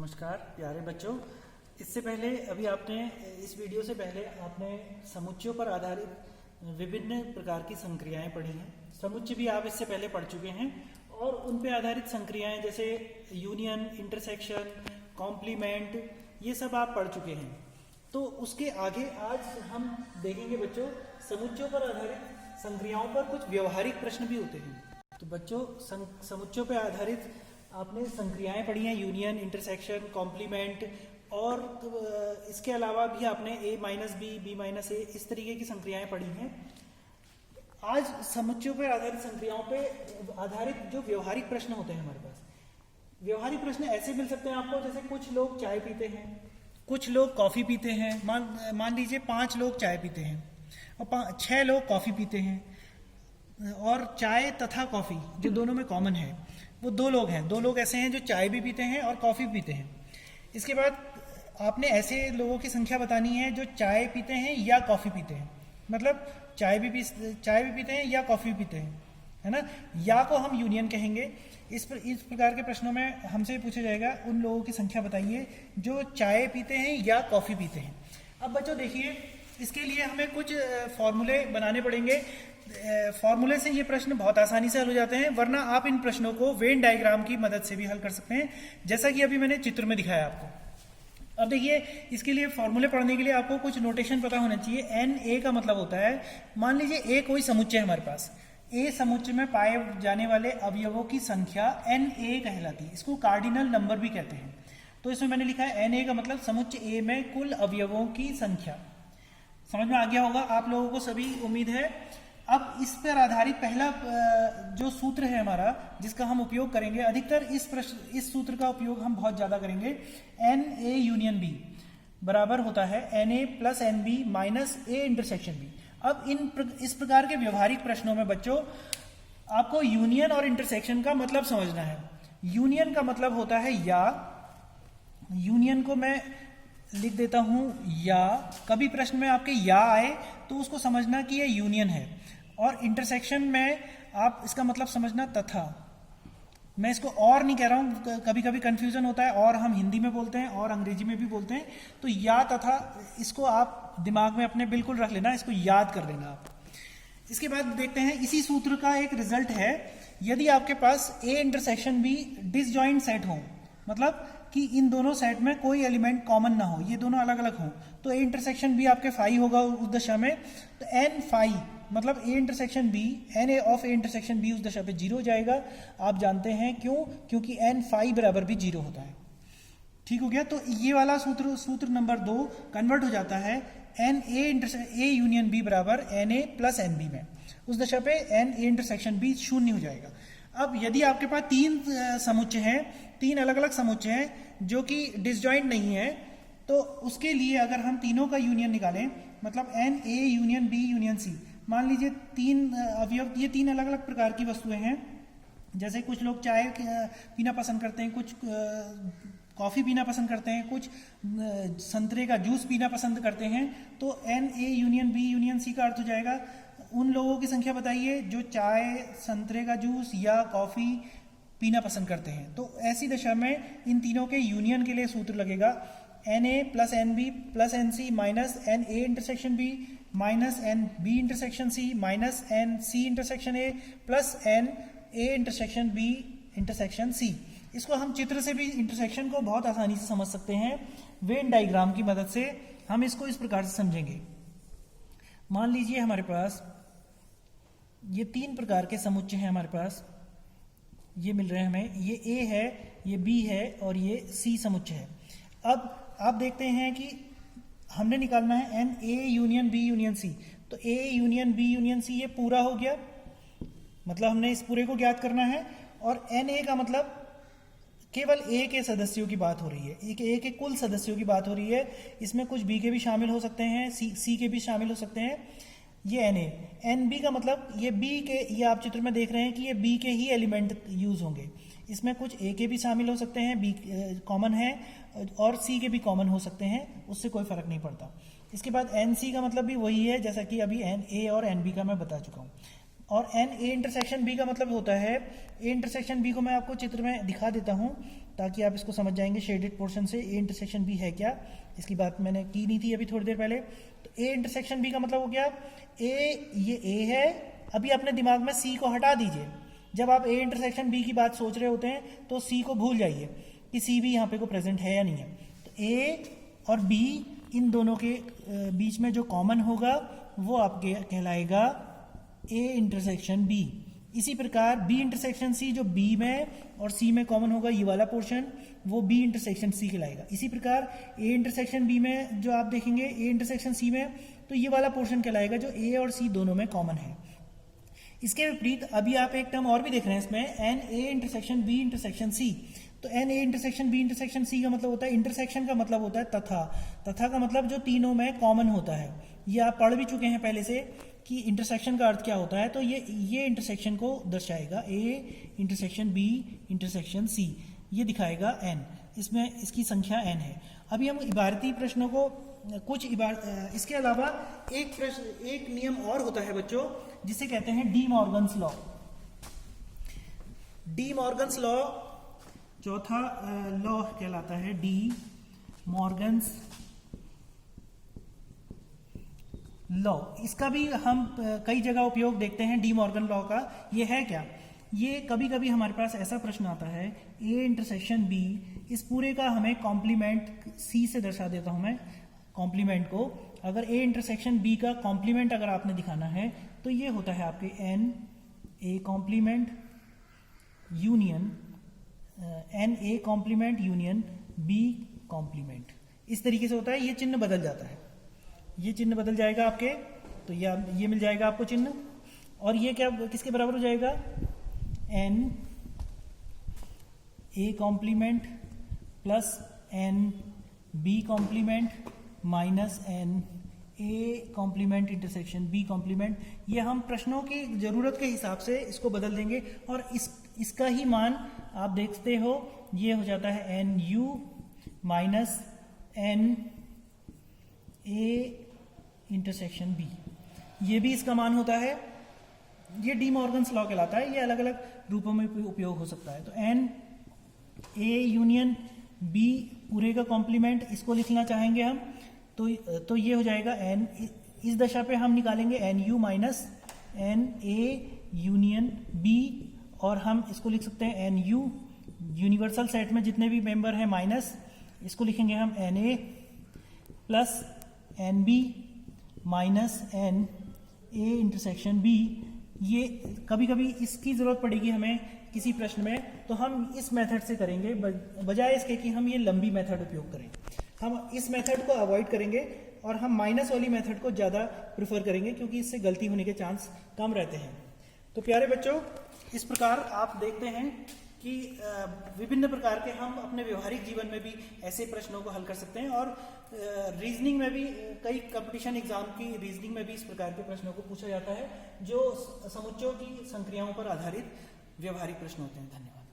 नमस्कार प्यारे बच्चों। इससे पहले अभी आपने इस वीडियो से पहले आपने समुच्चयों पर आधारित विभिन्न प्रकार की संक्रियाएं पढ़ी हैं। समुच्चय भी आप इससे पहले पढ़ चुके हैं और उन पे आधारित संक्रियाएं जैसे यूनियन, इंटरसेक्शन, कॉम्प्लीमेंट, ये सब आप पढ़ चुके हैं। तो उसके आगे आज हम देखेंगे बच्चों समुच्चयों पर आधारित संक्रियाओं पर कुछ व्यवहारिक प्रश्न भी होते हैं। तो बच्चों समुच्चयों पर आधारित आपने संक्रियाएं पढ़ी हैं, यूनियन, इंटरसेक्शन, कॉम्प्लीमेंट, और इसके अलावा भी आपने a माइनस बी माइनस ए, इस तरीके की संक्रियाएं पढ़ी हैं। आज समुच्चयों पर आधारित संक्रियाओं पे आधारित जो व्यवहारिक प्रश्न होते हैं हमारे पास, व्यवहारिक प्रश्न ऐसे मिल सकते हैं आपको जैसे कुछ लोग चाय पीते हैं, कुछ लोग कॉफी पीते हैं। मान लीजिए 5 लोग चाय पीते हैं और 6 लोग कॉफी पीते हैं, और चाय तथा कॉफी जो दोनों में कॉमन है वो 2 लोग हैं। 2 लोग ऐसे हैं जो चाय भी पीते हैं और कॉफी भी पीते हैं। इसके बाद आपने ऐसे लोगों की संख्या बतानी है जो चाय पीते हैं या कॉफी पीते हैं, मतलब चाय भी पीते हैं या कॉफी पीते हैं, है ना। या को हम यूनियन कहेंगे। इस प्रकार के प्रश्नों में हमसे पूछा जाएगा उन लोगों की संख्या बताइए जो चाय पीते हैं या कॉफी पीते हैं। अब बच्चों देखिए, इसके लिए हमें कुछ फॉर्मूले बनाने पड़ेंगे। फॉर्मूले से ये प्रश्न बहुत आसानी से हल हो जाते हैं, वरना आप इन प्रश्नों को वेन डायग्राम की मदद से भी हल कर सकते हैं, जैसा कि अभी मैंने चित्र में दिखाया आपको। अब देखिए, इसके लिए फॉर्मूले पढ़ने के लिए आपको कुछ नोटेशन पता होना चाहिए। एन ए का मतलब होता है, मान लीजिए ए कोई समुच्चय है हमारे पास, ए समुच्चय में पाए जाने वाले अवयवों की संख्या एन ए कहलाती है। इसको कार्डिनल नंबर भी कहते हैं। तो इसमें मैंने लिखा है एन ए का मतलब समुच्चय ए में कुल अवयवों की संख्या। समझ में आ गया होगा आप लोगों को सभी, उम्मीद है। अब इस पर आधारित पहला जो सूत्र है हमारा जिसका हम उपयोग करेंगे, अधिकतर इस सूत्र का उपयोग हम बहुत ज्यादा करेंगे। एन ए यूनियन बी बराबर होता है n A plus n B minus A intersection B. अब इस प्रकार के व्यवहारिक प्रश्नों में बच्चों आपको यूनियन और इंटरसेक्शन का मतलब समझना है। यूनियन का मतलब होता है या, यूनियन को मैं लिख देता हूं या। कभी प्रश्न में आपके या आए तो उसको समझना कि यह यूनियन है। और इंटरसेक्शन में आप इसका मतलब समझना तथा। मैं इसको और नहीं कह रहा हूं, कभी कभी कंफ्यूजन होता है, और हम हिंदी में बोलते हैं और अंग्रेजी में भी बोलते हैं। तो या तथा इसको आप दिमाग में अपने बिल्कुल रख लेना, इसको याद कर लेना आप। इसके बाद देखते हैं, इसी सूत्र का एक रिजल्ट है, यदि आपके पास A intersection B disjoint set हो, मतलब कि इन दोनों सेट में कोई एलिमेंट कॉमन ना हो, ये दोनों अलग अलग हो, तो ए इंटरसेक्शन बी आपके फाई होगा उस दशा में। तो एन फाई मतलब A intersection B, n A of A intersection B उस दशा पे 0 हो जाएगा। आप जानते हैं क्यों? क्योंकि एन फाई बराबर भी 0 होता है। ठीक हो गया। तो ये वाला सूत्र नंबर 2 कन्वर्ट हो जाता है एन ए यूनियन बी बराबर n A plus n B में। उस दशा पे एन ए इंटरसेक्शन बी 0 हो जाएगा। अब यदि आपके पास 3 समुच्चय हैं, 3 अलग अलग समुच्चय हैं जो कि डिसजॉइंट नहीं है, तो उसके लिए अगर हम तीनों का यूनियन निकालें, मतलब n A union B union C, मान लीजिए 3 अवयव, ये 3 अलग अलग प्रकार की वस्तुएं हैं। जैसे कुछ लोग चाय पीना पसंद करते हैं, कुछ कॉफी पीना पसंद करते हैं, कुछ संतरे का जूस पीना पसंद करते हैं। तो n A union B union C का अर्थ हो जाएगा उन लोगों की संख्या बताइए जो चाय, संतरे का जूस या कॉफी पीना पसंद करते हैं। तो ऐसी दशा में इन तीनों के यूनियन के लिए सूत्र लगेगा n A plus n B plus n C minus n A intersection B minus n B intersection C minus n C intersection A plus n A intersection B intersection C. इसको हम चित्र से भी intersection को बहुत आसानी से समझ सकते हैं। वेन डायग्राम की मदद से हम इसको इस प्रकार से समझेंगे। मान लीजिए हमारे पास ये 3 प्रकार के समुच्चय हैं, हमारे पास ये मिल रहे हैं हमें, ये ए है, ये बी है और ये सी समुच्चय है। अब आप देखते हैं कि हमने निकालना है n A union B union C. तो A union B union C ये पूरा हो गया, मतलब हमने इस पूरे को ज्ञात करना है। और एन ए का मतलब केवल ए के सदस्यों की बात हो रही है, ए के कुल सदस्यों की बात हो रही है। इसमें कुछ बी के भी शामिल हो सकते हैं, सी के भी शामिल हो सकते हैं। ये एन ए। एन बी का मतलब ये बी के, ये आप चित्र में देख रहे हैं कि ये बी के ही एलिमेंट यूज होंगे। इसमें कुछ ए के भी शामिल हो सकते हैं, बी कॉमन है, और सी के भी कॉमन हो सकते हैं, उससे कोई फर्क नहीं पड़ता। इसके बाद एन सी का मतलब भी वही है जैसा कि अभी एन ए और एन बी का मैं बता चुका हूँ। और एन ए इंटरसेक्शन बी का मतलब होता है, ए इंटरसेक्शन बी को मैं आपको चित्र में दिखा देता हूं ताकि आप इसको समझ जाएंगे शेडेड पोर्शन से ए इंटरसेक्शन बी है क्या। इसकी बात मैंने की नहीं थी अभी थोड़ी देर पहले। तो ए इंटरसेक्शन बी का मतलब हो गया ये ए है, अभी अपने दिमाग में सी को हटा दीजिए। जब आप ए इंटरसेक्शन बी की बात सोच रहे होते हैं तो सी को भूल जाइए कि सी भी यहाँ पे को प्रेजेंट है या नहीं है। तो ए और बी इन दोनों के बीच में जो कॉमन होगा वो आपके कहलाएगा ए इंटरसेक्शन बी। इसी प्रकार बी इंटरसेक्शन सी जो बी में और सी में कॉमन होगा ये वाला पोर्शन, वो बी इंटरसेक्शन सी कहलाएगा। इसी प्रकार ए इंटरसेक्शन बी में जो आप देखेंगे ए इंटरसेक्शन सी में, तो ये वाला पोर्शन कहलाएगा जो ए और सी दोनों में कॉमन है। इसके विपरीत अभी आप एक टर्म और भी देख रहे हैं इसमें, n A intersection B intersection C. तो n A intersection B intersection C का मतलब होता है, इंटरसेक्शन का मतलब होता है तथा। तथा का मतलब जो तीनों में कॉमन होता है। ये आप पढ़ भी चुके हैं पहले से कि इंटरसेक्शन का अर्थ क्या होता है। तो ये इंटरसेक्शन को दर्शाएगा, A intersection B intersection C, ये दिखाएगा एन। इसमें इसकी संख्या एन है। अभी हम इबारती प्रश्नों को इसके अलावा एक नियम और होता है बच्चों, जिसे कहते हैं D Morgan's law. D Morgan's law चौथा लॉ कहलाता है डी मॉर्गन्स लॉ। इसका भी हम कई जगह उपयोग देखते हैं डी मॉर्गन लॉ का। ये है क्या, ये कभी कभी हमारे पास ऐसा प्रश्न आता है ए इंटरसेक्शन बी, इस पूरे का हमें कॉम्प्लीमेंट सी से दर्शा देता हूं मैं कॉम्प्लीमेंट को। अगर ए इंटरसेक्शन बी का कॉम्प्लीमेंट अगर आपने दिखाना है तो ये होता है आपके n A complement union n A complement union B complement. इस तरीके से होता है। ये चिन्ह बदल जाता है, ये चिन्ह बदल जाएगा आपके, तो ये मिल जाएगा आपको चिन्ह। और ये क्या किसके बराबर हो जाएगा, n A complement plus n B complement minus n A complement intersection B complement. ये हम प्रश्नों की जरूरत के हिसाब से इसको बदल देंगे और इसका ही मान आप देखते हो, ये हो जाता है n U minus n A intersection B. ये भी इसका मान होता है। ये डी मॉर्गन्स लॉ कहलाता है। ये अलग अलग रूपों में उपयोग हो सकता है। तो एन ए यूनियन बी पूरे का कॉम्प्लीमेंट, इसको लिखना चाहेंगे हम तो ये हो जाएगा एन, इस दशा पे हम निकालेंगे n U minus n A union B, और हम इसको लिख सकते हैं एन यू यूनिवर्सल सेट में जितने भी मेंबर हैं माइनस, इसको लिखेंगे हम n A plus n B minus n A intersection B. ये कभी कभी इसकी जरूरत पड़ेगी हमें किसी प्रश्न में, तो हम इस मेथड से करेंगे बजाय इसके कि हम ये लंबी मेथड उपयोग करें। हम इस मेथड को अवॉइड करेंगे और हम माइनस वाली मेथड को ज़्यादा प्रेफर करेंगे क्योंकि इससे गलती होने के चांस कम रहते हैं। तो प्यारे बच्चों, इस प्रकार आप देखते हैं कि विभिन्न प्रकार के हम अपने व्यवहारिक जीवन में भी ऐसे प्रश्नों को हल कर सकते हैं। और रीजनिंग में भी कई कंपटीशन एग्जाम की रीजनिंग में भी इस प्रकार के प्रश्नों को पूछा जाता है जो समुच्चयों की संक्रियाओं पर आधारित व्यवहारिक प्रश्न होते हैं। धन्यवाद।